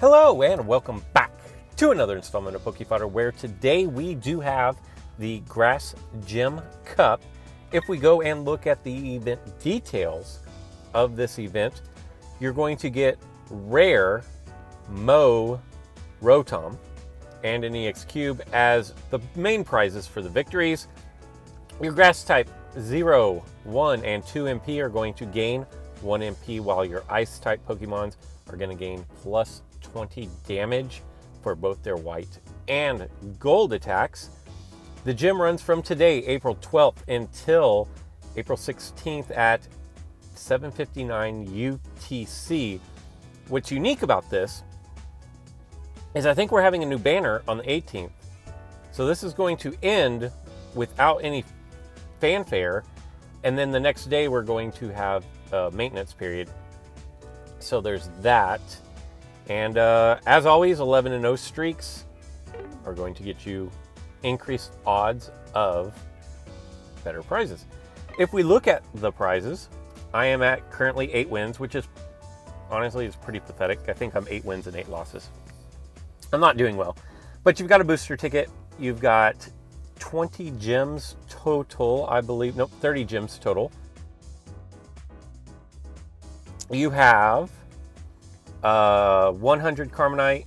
Hello and welcome back to another installment of Fodder, where today we do have the Grass Gym Cup. If we go and look at the event details of this event, you're going to get rare Mo Rotom and an EX Cube as the main prizes for the victories. Your Grass type 0, 1, and 2 MP are going to gain 1 MP, while your Ice type Pokemons are going to gain plus 20 damage for both their white and gold attacks. The gym runs from today, April 12th, until April 16th at 7:59 UTC. What's unique about this is I think we're having a new banner on the 18th. So this is going to end without any fanfare, and then the next day we're going to have a maintenance period. So there's that. And as always, 11-0 streaks are going to get you increased odds of better prizes. If we look at the prizes, I am at currently 8 wins, which is honestly is pretty pathetic. I think I'm 8 wins and 8 losses. I'm not doing well. But you've got a booster ticket. You've got 20 gems total, I believe. Nope, 30 gems total. You have 100 Carmenite,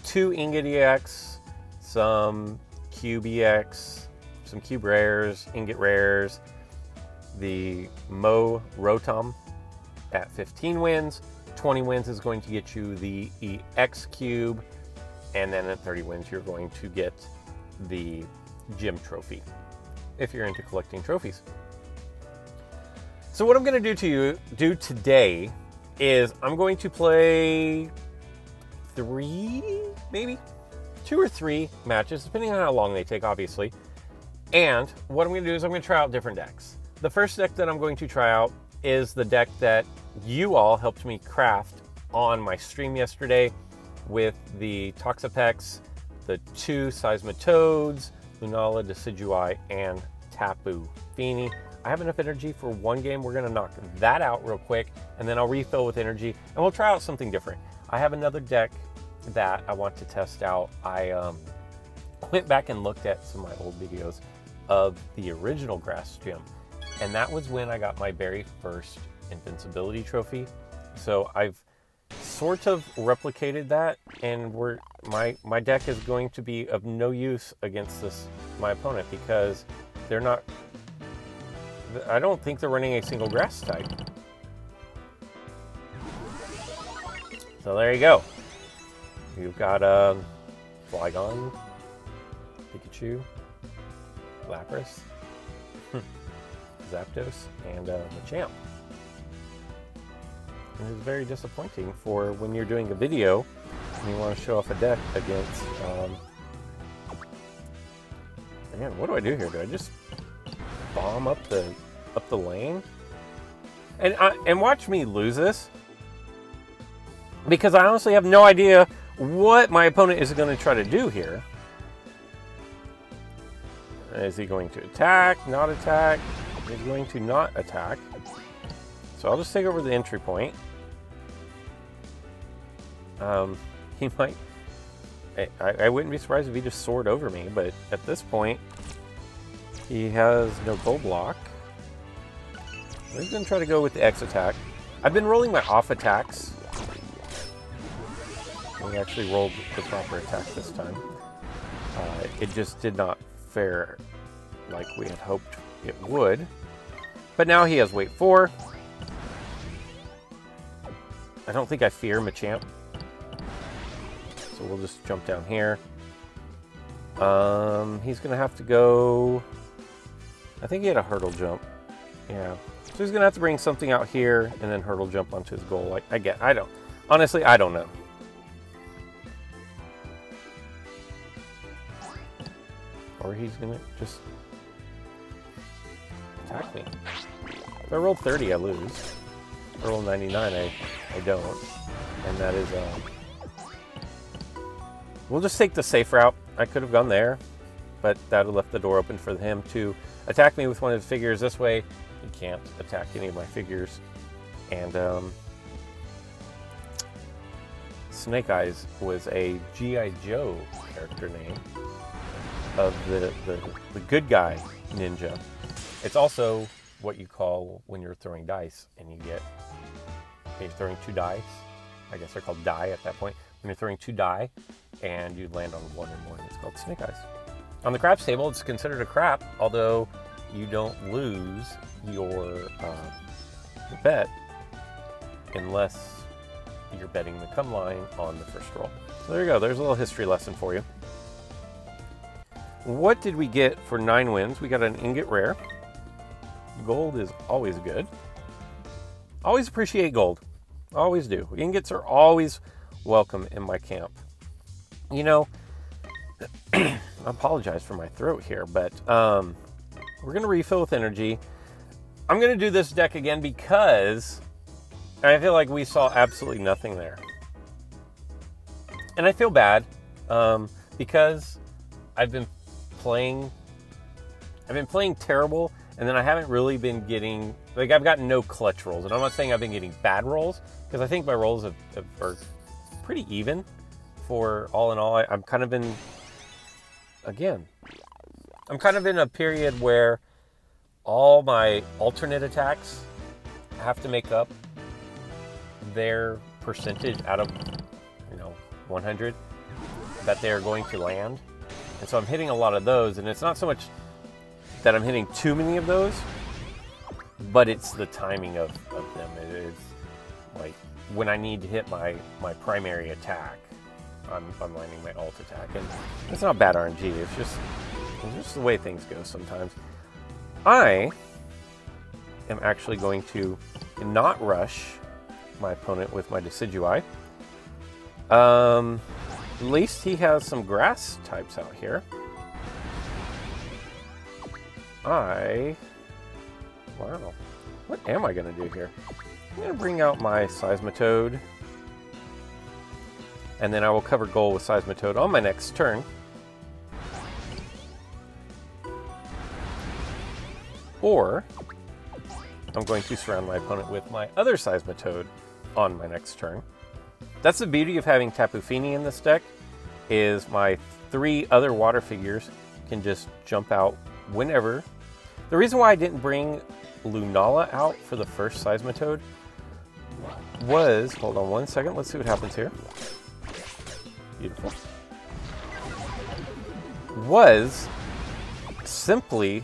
2 Ingot EX, some Cube EX, some Cube Rares, Ingot Rares, the Mo Rotom at 15 wins. 20 wins is going to get you the EX Cube, and then at 30 wins you're going to get the Gym Trophy, if you're into collecting trophies. So what I'm going to do today is I'm going to play 2 or 3 matches, depending on how long they take, obviously. And what I'm going to do is I'm going to try out different decks. The first deck that I'm going to try out is the deck that you all helped me craft on my stream yesterday with the Toxapex, the 2 Seismitoads, Lunala, Decidueye, and Tapu Fini. I have enough energy for 1 game. We're going to knock that out real quick, and then I'll refill with energy, and we'll try out something different. I have another deck that I want to test out. I went back and looked at some of my old videos of the original Grass Gym, and that was when I got my very first Invincibility Trophy. So I've sort of replicated that, and my deck is going to be of no use against my opponent, because they're not... I don't think they're running a single grass type. So there you go. You've got Flygon, Pikachu, Lapras, Zapdos, and Machamp. And it's very disappointing for when you're doing a video and you want to show off a deck against... Man, what do I do here? Do I just bomb up the lane? And watch me lose this, because I honestly have no idea what my opponent is going to try to do here. Is he going to attack? Not attack? He's going to not attack. So I'll just take over the entry point. He might... I wouldn't be surprised if he just soared over me, but at this point he has no gold block. He's going to try to go with the X attack. I've been rolling my off attacks. We actually rolled the proper attack this time. It just did not fare like we had hoped it would. But now he has weight 4. I don't think I fear Machamp. So we'll just jump down here. He's going to have to go... I think he had a hurdle jump. Yeah. So he's going to have to bring something out here and then hurdle jump onto his goal. Honestly, I don't know. Or he's going to just attack me. If I roll 30, I lose. If I roll 99, I don't. And that is... We'll just take the safe route. I could have gone there, but that would have left the door open for him to attack me with one of his figures. This way, he can't attack any of my figures. And Snake Eyes was a G.I. Joe character name of the good guy ninja. It's also what you call when you're throwing dice and you're throwing 2 dice. I guess they're called die at that point. When you're throwing 2 die and you land on 1 and 1, it's called Snake Eyes. On the craps table, it's considered a crap, although you don't lose your bet unless you're betting the come line on the first roll. So there you go. There's a little history lesson for you. What did we get for 9 wins? We got an ingot rare. Gold is always good. Always appreciate gold. Always do. Ingots are always welcome in my camp. You know, I apologize for my throat here, but we're going to refill with energy. I'm going to do this deck again because I feel like we saw absolutely nothing there. And I feel bad because I've been playing terrible, and then I haven't really been getting, like, I've gotten no clutch rolls. And I'm not saying I've been getting bad rolls, because I think my rolls are pretty even for all in all. I'm kind of in, again, I'm kind of in a period where all my alternate attacks have to make up their percentage out of, 100 that they're going to land. And so I'm hitting a lot of those, and it's not so much that I'm hitting too many of those, but it's the timing of them. It is like when I need to hit my primary attack, I'm landing my alt attack. And it's not bad RNG, it's just the way things go sometimes. I am actually going to not rush my opponent with my Decidui. At least he has some grass types out here. Wow. What am I going to do here? I'm going to bring out my Seismitoad. And then I will cover goal with Seismitoad on my next turn. Or I'm going to surround my opponent with my other Seismitoad on my next turn. That's the beauty of having Tapu Fini in this deck, is my 3 other water figures can just jump out whenever. The reason why I didn't bring Lunala out for the first Seismitoad was, hold on one second, let's see what happens here. Beautiful. Was simply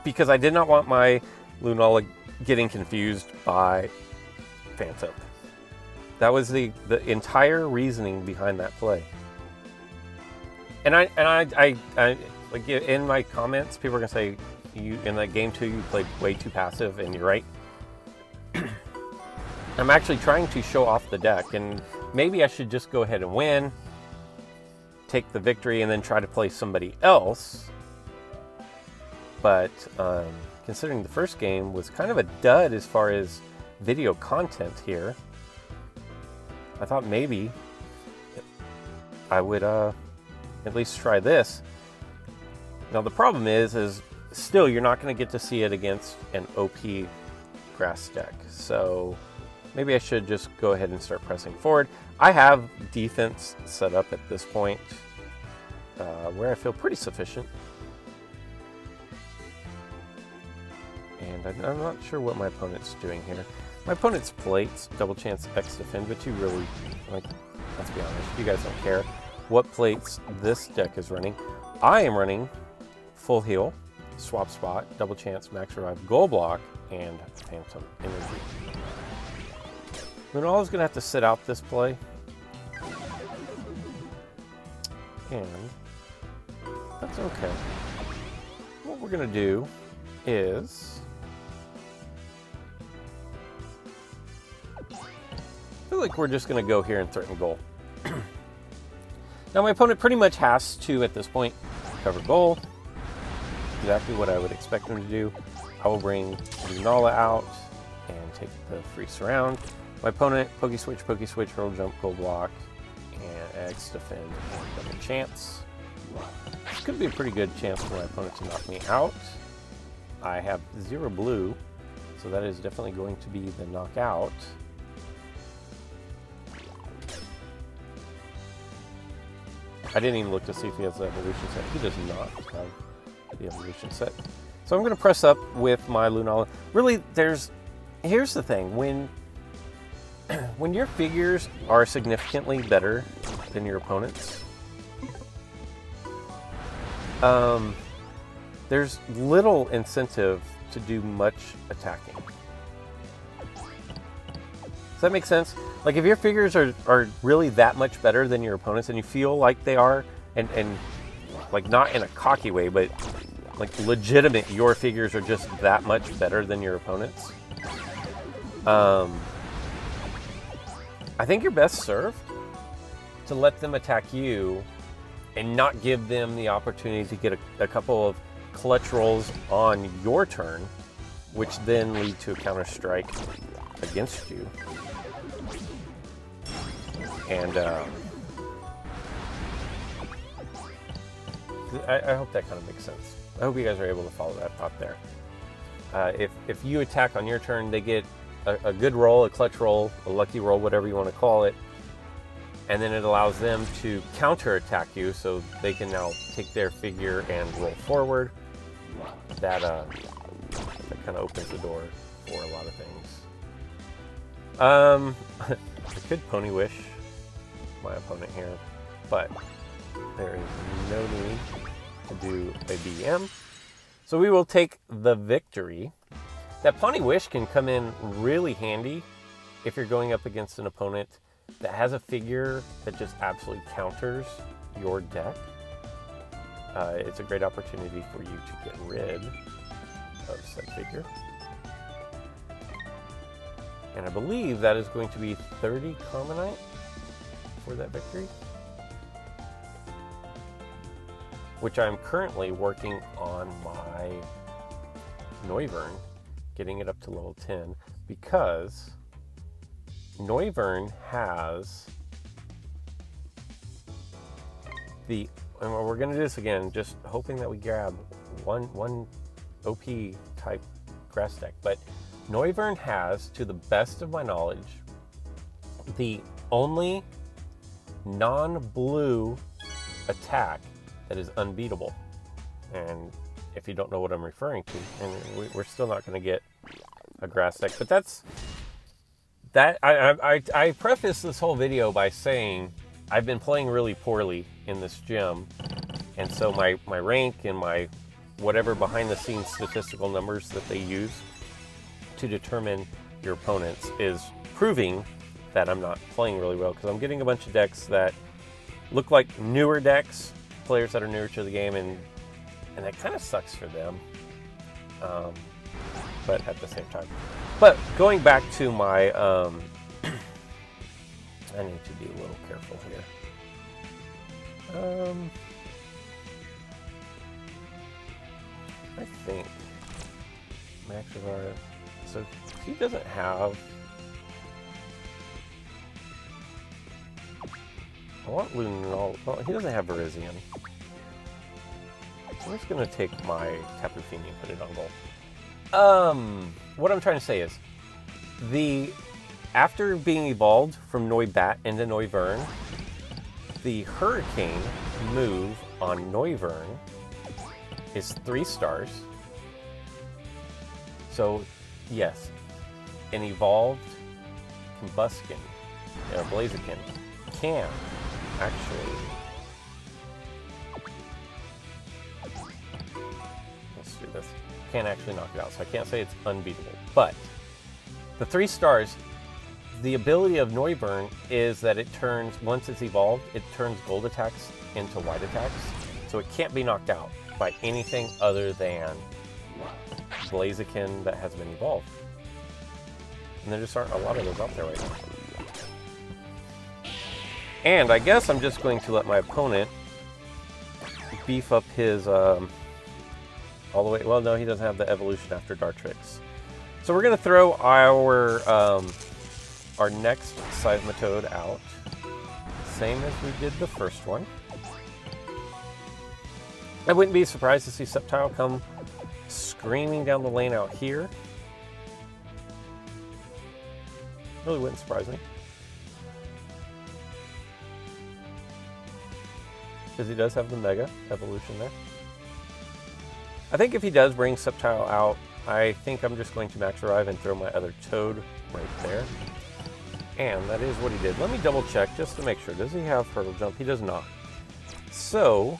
because I did not want my Lunala getting confused by Phantom. That was the entire reasoning behind that play. And I like, in my comments, people are gonna say, you in that game 2 you played way too passive, and you're right. I'm actually trying to show off the deck, and maybe I should just go ahead and win, take the victory, and then try to play somebody else. But considering the first game was kind of a dud as far as video content here, I thought maybe I would at least try this. Now the problem is still you're not going to get to see it against an OP grass deck. So maybe I should just go ahead and start pressing forward. I have defense set up at this point where I feel pretty sufficient. And I'm not sure what my opponent's doing here. My opponent's plates, double chance X defend, but you really, like, let's be honest, you guys don't care what plates this deck is running. I am running full heal, swap spot, double chance, max revive, goal block, and phantom energy. Lunala's gonna have to sit out this play. And that's okay. What we're gonna do is, I feel like we're just going to go here and threaten goal. Now my opponent pretty much has to, at this point, cover goal. Exactly what I would expect him to do. I will bring Lunala out and take the free surround. My opponent, Pokey Switch, hurl jump, goal block, and X defend, and double chance. This could be a pretty good chance for my opponent to knock me out. I have 0 blue, so that is definitely going to be the knockout. I didn't even look to see if he has the evolution set. He does not have the evolution set. So I'm going to press up with my Lunala. Really, here's the thing. When your figures are significantly better than your opponents, there's little incentive to do much attacking. Does that make sense? Like, if your figures are really that much better than your opponents, and you feel like they are, and like, not in a cocky way, but like legitimate, your figures are just that much better than your opponents, I think you're best served to let them attack you and not give them the opportunity to get a couple of clutch rolls on your turn, which then lead to a counter strike against you. And I hope that kind of makes sense. I hope you guys are able to follow that thought there. If you attack on your turn, they get a good roll, a clutch roll, a lucky roll, whatever you want to call it, and then it allows them to counter attack you, so they can now take their figure and roll forward. That kind of opens the door for a lot of things. I could Pony Wish my opponent here, but there is no need to do a BM. So we will take the victory. That Pony Wish can come in really handy if you're going up against an opponent that has a figure that just absolutely counters your deck. It's a great opportunity for you to get rid of said figure. And I believe that is going to be 30 Carmonite for that victory, which I'm currently working on my Noivern, getting it up to level 10, because Noivern has the, and we're going to do this again, just hoping that we grab one OP type grass deck, but Noivern has, to the best of my knowledge, the only non-blue attack that is unbeatable. And if you don't know what I'm referring to, and we're still not going to get a grass deck, but that's that. I preface this whole video by saying I've been playing really poorly in this gym, and so my rank and my whatever behind the scenes statistical numbers that they use to determine your opponents is proving that I'm not playing really well, because I'm getting a bunch of decks that look like newer decks, players that are newer to the game, and that kind of sucks for them, but at the same time. But going back to my, I need to be a little careful here. I think Max Rivara, so he doesn't have, I want Lunala, well, he doesn't have Verizion. So I'm just going to take my Tapu Fini and put it on gold. What I'm trying to say is, after being evolved from Noibat into Noivern, the Hurricane move on Noivern is 3 stars. So, yes, an evolved Combuskin, or Blaziken, can actually, let's do this, can actually knock it out. So I can't say it's unbeatable, but the 3 stars, the ability of Noivern is that it turns, once it's evolved, it turns gold attacks into white attacks. So it can't be knocked out by anything other than Blaziken that has been evolved. And there just aren't a lot of those out there right now. And I guess I'm just going to let my opponent beef up his, all the way, well, no, he doesn't have the evolution after Dartrix. So we're going to throw our next Seismitoad out, same as we did the first one. I wouldn't be surprised to see Sceptile come screaming down the lane out here. Really wouldn't surprise me. because he does have the Mega Evolution there. I think if he does bring Sceptile out, I think I'm just going to Max Revive and throw my other Toad right there. And that is what he did. Let me double check just to make sure. Does he have Hurdle Jump? He does not. So,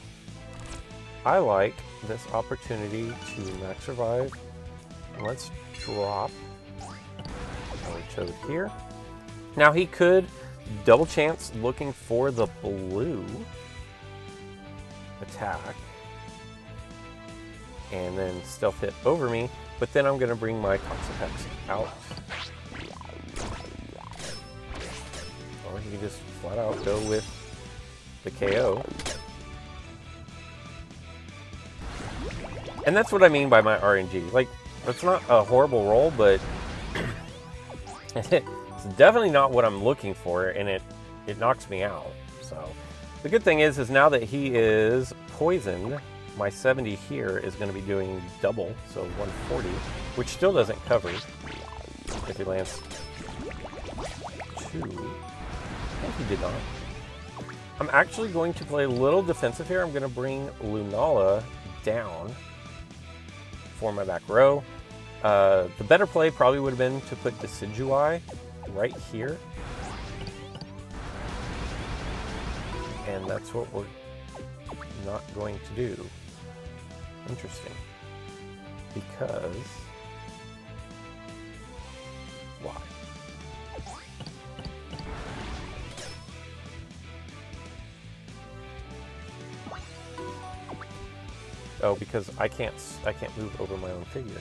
I like this opportunity to Max Revive. Let's drop our Toad here. Now he could double chance looking for the blue attack and then stealth hit over me, but then I'm going to bring my Toxapex out. Or he can just flat out go with the KO. And that's what I mean by my RNG. Like, it's not a horrible roll, but it's definitely not what I'm looking for, and it knocks me out. So the good thing is now that he is poisoned, my 70 here is going to be doing double, so 140, which still doesn't cover if he lands 2. I think he did not. I'm actually going to play a little defensive here. I'm going to bring Lunala down for my back row. The better play probably would have been to put Decidueye right here. And that's what we're not going to do. Interesting. Because... why? Oh, because I can't move over my own figure.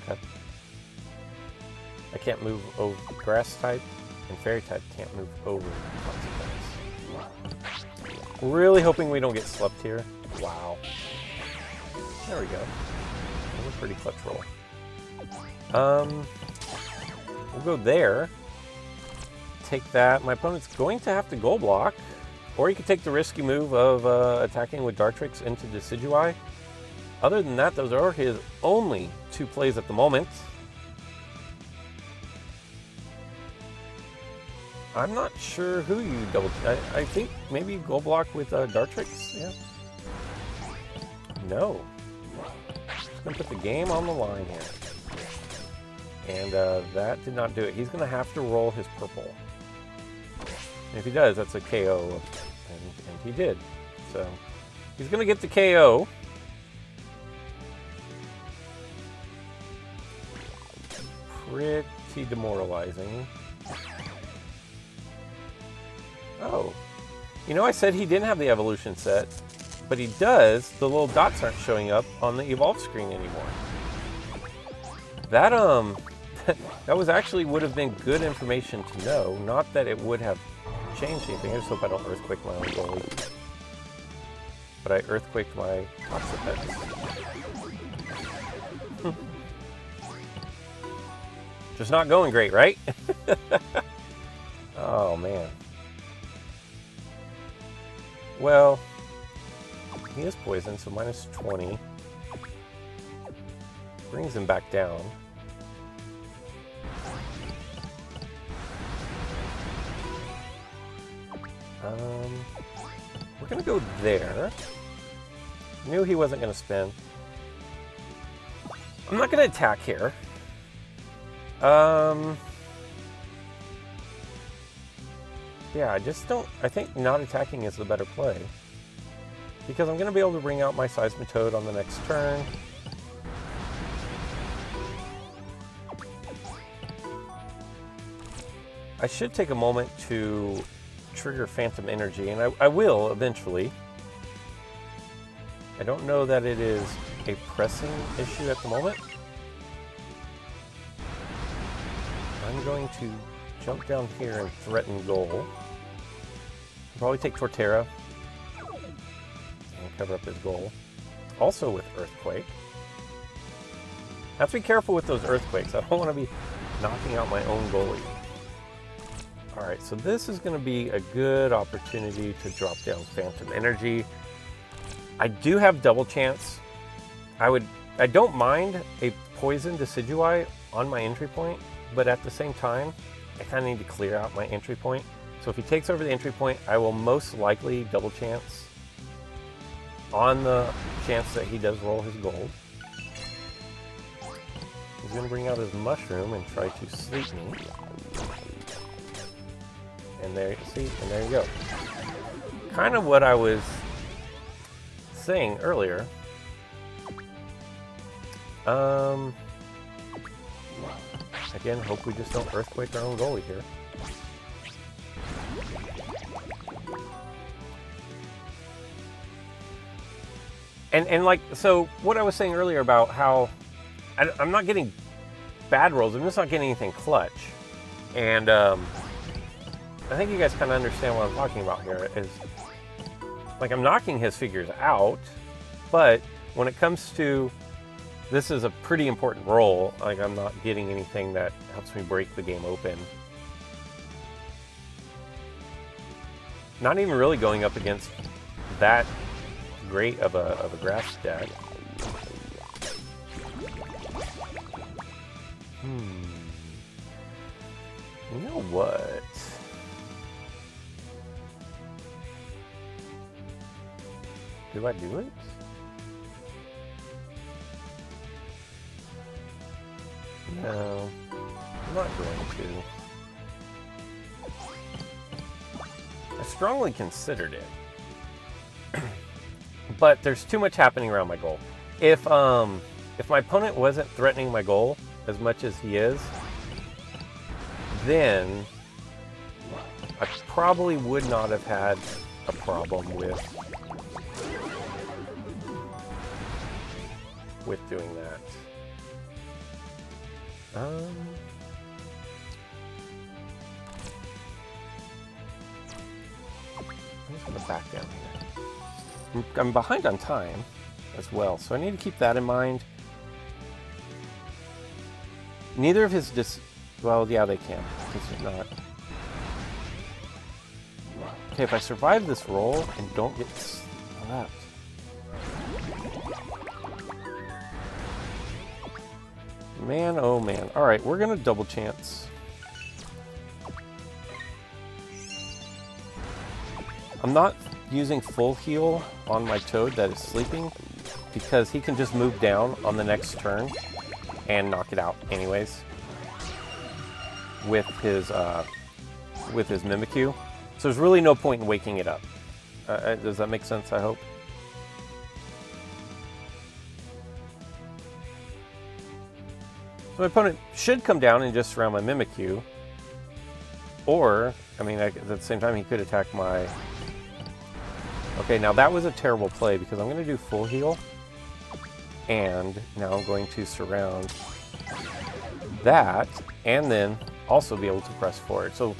Okay. I can't move over grass type, and fairy type can't move over consequence. Really hoping we don't get slept here. Wow. There we go. That was a pretty clutch roll. We'll go there. Take that. My opponent's going to have to goal block. Or you could take the risky move of attacking with Dartrix into Decidueye. Other than that, those are his only 2 plays at the moment. I'm not sure who you double... I think maybe goal block with Dartrix? Yeah. No. Just going to put the game on the line here. And that did not do it. He's going to have to roll his purple. And if he does, that's a KO. And he did. So, he's going to get the KO. Pretty demoralizing. Oh. You know, I said he didn't have the evolution set, but he does. The little dots aren't showing up on the evolve screen anymore. That, that was actually would have been good information to know. Not that it would have changed anything. I just hope I don't earthquake my own goalie. But I earthquaked my Toxapex. Just not going great, right? Oh, man. Well, he is poisoned, so minus 20. Brings him back down. We're going to go there. Knew he wasn't going to spin. I'm not going to attack here. Yeah, I just don't... I think not attacking is the better play. Because I'm going to be able to bring out my Seismitoad on the next turn. I should take a moment to trigger Phantom Energy, and I will eventually. I don't know that it is a pressing issue at the moment. I'm going to jump down here and threaten goal. Probably take Torterra and cover up his goal. Also with Earthquake. Have to be careful with those Earthquakes. I don't want to be knocking out my own goalie. Alright, so this is going to be a good opportunity to drop down Phantom Energy. I do have double chance. I don't mind a poison Decidueye on my entry point, but at the same time, I kind of need to clear out my entry point. So if he takes over the entry point, I will most likely double chance on the chance that he does roll his gold. He's going to bring out his mushroom and try to sleep me. And there, see, and there you go. Kind of what I was saying earlier. Again, hope we just don't earthquake our own goalie here. And like, so what I was saying earlier about how I'm not getting bad rolls, I'm just not getting anything clutch. And I think you guys kind of understand what I'm talking about here is, like, I'm knocking his figures out, but when it comes to, this is a pretty important roll, like I'm not getting anything that helps me break the game open. Not even really going up against that great of a grass deck. You know what? Do I do it? No, I'm not going to. I strongly considered it. But there's too much happening around my goal. If my opponent wasn't threatening my goal as much as he is, then I probably would not have had a problem with doing that. I'm just gonna back down here. I'm behind on time as well, so I need to keep that in mind. Neither of his well, yeah, they can. It's not. Okay, if I survive this roll and don't get slapped. Man, oh man. Alright, we're gonna double chance. I'm not using full heal on my Toad that is sleeping because he can just move down on the next turn and knock it out anyways with his Mimikyu. So there's really no point in waking it up. Does that make sense, I hope? So my opponent should come down and just surround my Mimikyu. Or, I mean, at the same time, he could attack my... Okay, now that was a terrible play because I'm going to do full heal. And now I'm going to surround that and then also be able to press forward. So,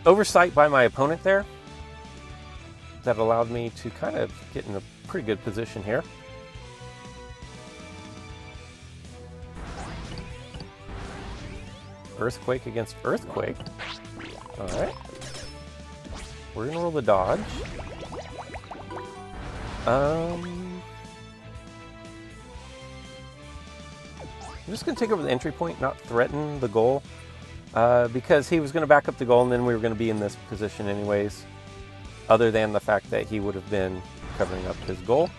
oversight by my opponent there. That allowed me to kind of get in a pretty good position here. Earthquake against Earthquake. Alright. We're going to roll the dodge. I'm just going to take over the entry point, not threaten the goal. Because he was going to back up the goal and then we were going to be in this position anyways. Other than the fact that he would have been covering up his goal.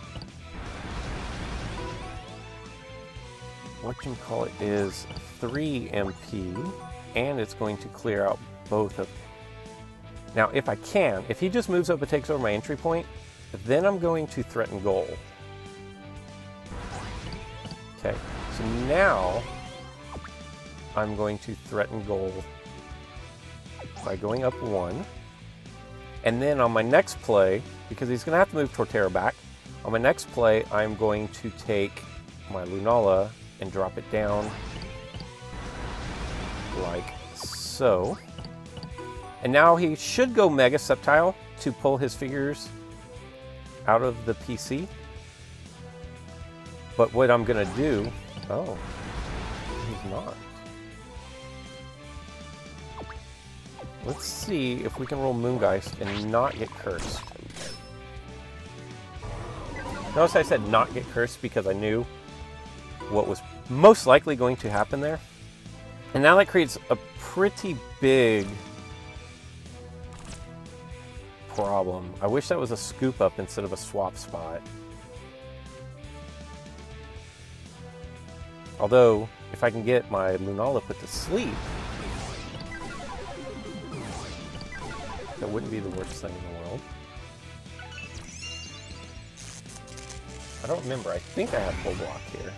Whatchamacallit is 3 MP, and it's going to clear out both of them. Now, if I can, if he just moves up and takes over my entry point, then I'm going to threaten goal. Okay, so now I'm going to threaten goal by going up 1. And then on my next play, because he's going to have to move Torterra back, on my next play, I'm going to take my Lunala and drop it down like so. And now he should go Mega Sceptile to pull his figures out of the PC. But what I'm going to do... Oh, he's not. Let's see if we can roll Moongeist and not get cursed. Notice I said not get cursed because I knew what was most likely going to happen there. And now that creates a pretty big problem. I wish that was a scoop up instead of a swap spot. Although, if I can get my Lunala put to sleep, that wouldn't be the worst thing in the world. I don't remember. I think I have full block here.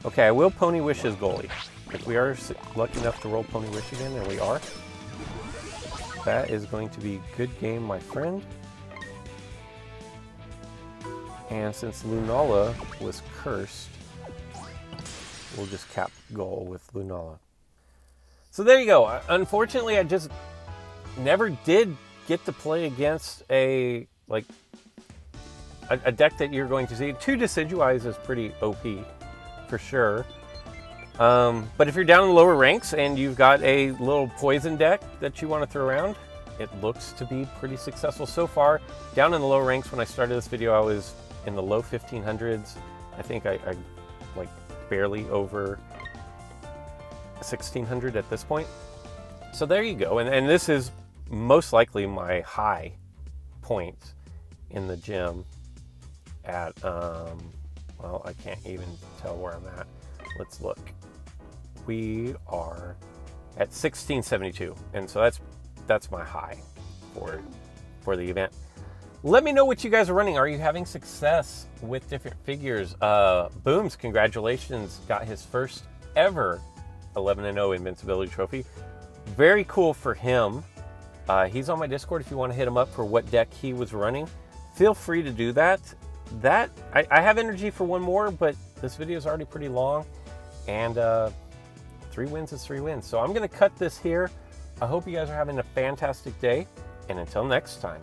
Okay, I will Pony Wish his goalie. If we are lucky enough to roll Pony Wish again, and we are, that is going to be good game, my friend. And since Lunala was cursed, we'll just cap goal with Lunala. So there you go. Unfortunately, I just never did get to play against a deck that you're going to see. 2 Decidueyes is pretty OP, for sure. But if you're down in the lower ranks and you've got a little poison deck that you want to throw around, it looks to be pretty successful so far. Down in the low ranks, when I started this video, I was in the low 1500s. I think I like barely over 1600 at this point. So there you go. And this is most likely my high point in the gym at, well, I can't even tell where I'm at. Let's look. We are at 1672. And so that's my high for the event. Let me know what you guys are running. Are you having success with different figures? Booms, congratulations, got his first ever 11-0 invincibility trophy. Very cool for him. He's on my Discord if you want to hit him up for what deck he was running. Feel free to do that. I have energy for one more, but this video is already pretty long, and 3 wins is 3 wins. So I'm going to cut this here. I hope you guys are having a fantastic day, and until next time.